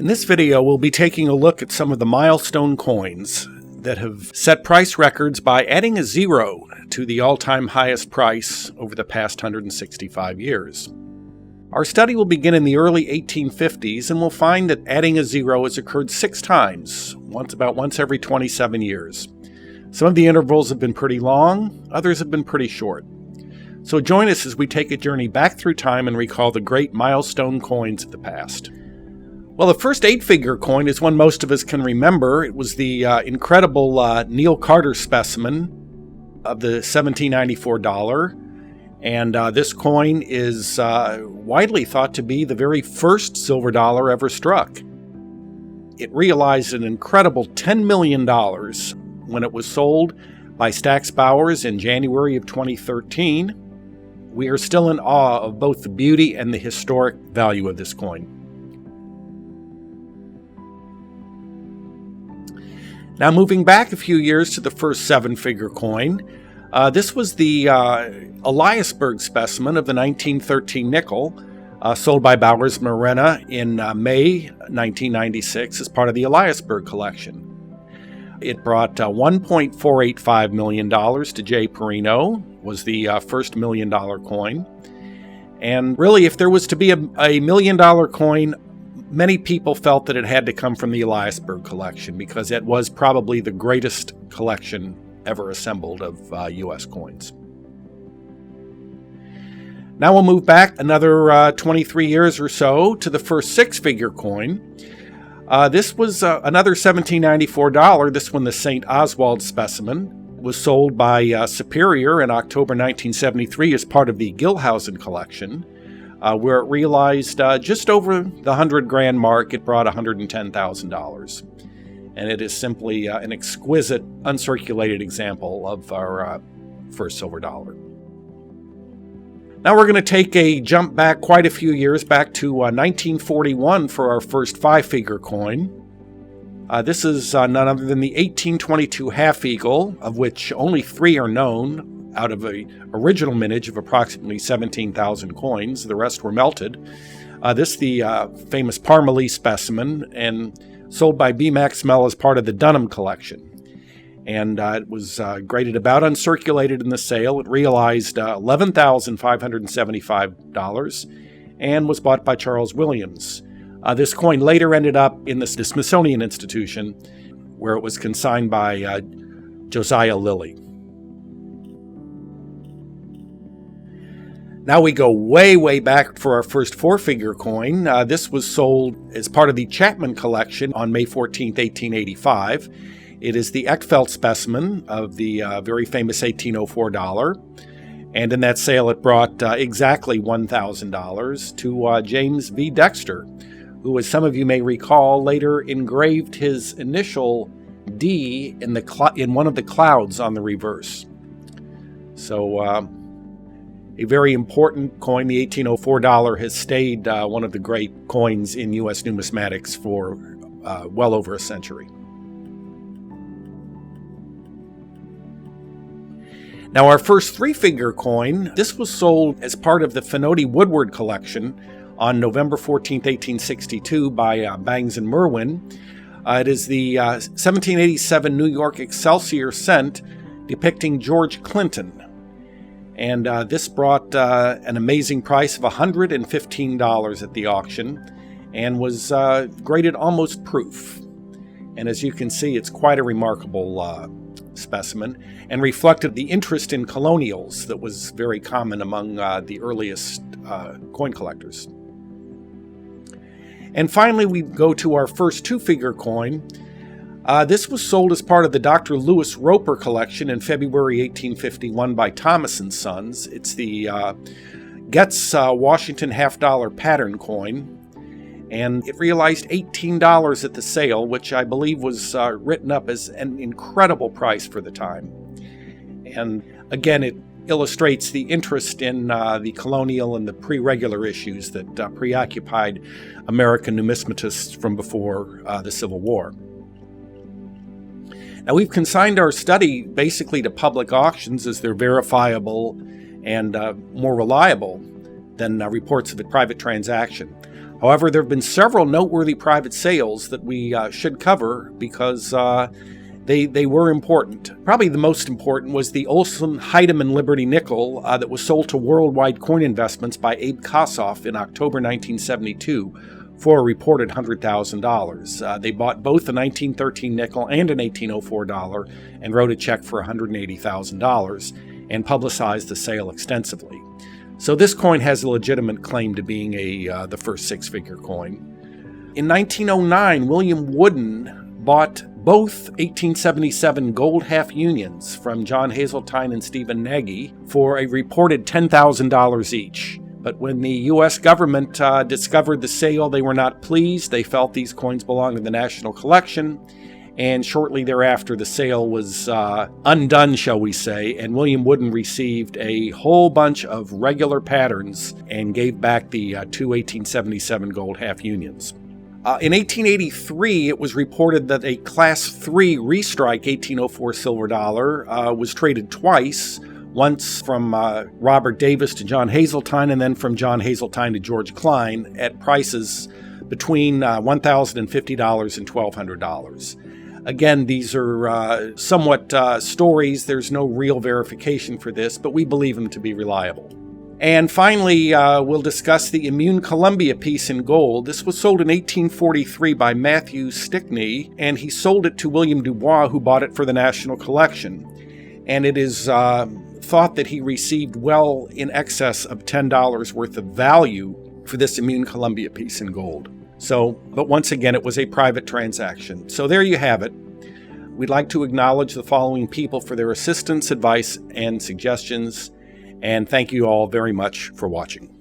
In this video, we'll be taking a look at some of the milestone coins that have set price records by adding a zero to the all-time highest price over the past 165 years. Our study will begin in the early 1850s, and we'll find that adding a zero has occurred 6 times, about once every 27 years. Some of the intervals have been pretty long, others have been pretty short. So join us as we take a journey back through time and recall the great milestone coins of the past. Well, the first 8-figure coin is one most of us can remember. It was the incredible Neal Carter specimen of the $1794. And this coin is widely thought to be the very first silver dollar ever struck. It realized an incredible $10 million when it was sold by Stack's Bowers in January of 2013. We are still in awe of both the beauty and the historic value of this coin. Now, moving back a few years to the first 7-figure coin, this was the Eliasberg specimen of the 1913 nickel, sold by Bowers Morena in May 1996 as part of the Eliasberg collection. It brought $1.485 million to J. Perino, was the first $1 million coin. And really, if there was to be a $1 million coin, many people felt that it had to come from the Eliasberg collection because it was probably the greatest collection ever assembled of U.S. coins. Now we'll move back another 23 years or so to the first 6-figure coin. This was another $1794. This one, the St. Oswald specimen, was sold by Superior in October 1973 as part of the Gilhausen collection. Where it realized just over the $100,000 mark. It brought $110,000. And it is simply an exquisite, uncirculated example of our first silver dollar. Now we're going to take a jump back quite a few years, back to 1941 for our first 5-figure coin. This is none other than the 1822 half eagle, of which only 3 are known, out of an original mintage of approximately 17,000 coins. The rest were melted. This the famous Parmalee specimen, and sold by B. Max Mell as part of the Dunham collection. And it was graded about uncirculated in the sale. It realized $11,575 and was bought by Charles Williams. This coin later ended up in the Smithsonian Institution, where it was consigned by Josiah Lilly. Now we go way, way back for our first 4-figure coin. This was sold as part of the Chapman collection on May 14, 1885. It is the Eckfeldt specimen of the very famous $1804. And in that sale, it brought exactly $1,000 to James V. Dexter, who, as some of you may recall, later engraved his initial D in one of the clouds on the reverse. So, a very important coin. The $1804 has stayed one of the great coins in U.S. numismatics for well over a century. Now our first 3-figure coin, this was sold as part of the Finoti Woodward collection on November 14, 1862 by Bangs and Merwin. It is the 1787 New York Excelsior cent depicting George Clinton. And this brought an amazing price of $115 at the auction and was graded almost proof. And as you can see, it's quite a remarkable specimen and reflected the interest in colonials that was very common among the earliest coin collectors. And finally, we go to our first 2-figure coin. This was sold as part of the Dr. Lewis Roper collection in February 1851 by Thomas & Sons. It's the Getz Washington half-dollar pattern coin, and it realized $18 at the sale, which I believe was written up as an incredible price for the time. And again, it illustrates the interest in the colonial and the pre-regular issues that preoccupied American numismatists from before the Civil War. Now, we've consigned our study basically to public auctions as they're verifiable and more reliable than reports of a private transaction. However, there have been several noteworthy private sales that we should cover because they were important. Probably the most important was the Olson, Hyndman, and Liberty nickel that was sold to Worldwide Coin Investments by Abe Kossoff in October 1972 for a reported $100,000. They bought both a 1913 nickel and an 1804 dollar and wrote a check for $180,000 and publicized the sale extensively. So this coin has a legitimate claim to being the first six-figure coin. In 1909, William Wooden bought both 1877 gold half unions from John Hazeltine and Stephen Nagy for a reported $10,000 each. But when the U.S. government discovered the sale, they were not pleased. They felt these coins belonged in the national collection. And shortly thereafter, the sale was undone, shall we say, and William Wooden received a whole bunch of regular patterns and gave back the two 1877 gold half unions. In 1883, it was reported that a Class 3 restrike 1804 silver dollar was traded twice, once from Robert Davis to John Hazeltine and then from John Hazeltine to George Klein at prices between $1,050 and $1,200. Again, these are somewhat stories. There's no real verification for this, but we believe them to be reliable. And finally, we'll discuss the Immune Columbia piece in gold. This was sold in 1843 by Matthew Stickney, and he sold it to William Dubois, who bought it for the National Collection. And it is thought that he received well in excess of $10 worth of value for this Immune Columbia piece in gold. But once again, it was a private transaction. So there you have it. We'd like to acknowledge the following people for their assistance, advice, and suggestions. And thank you all very much for watching.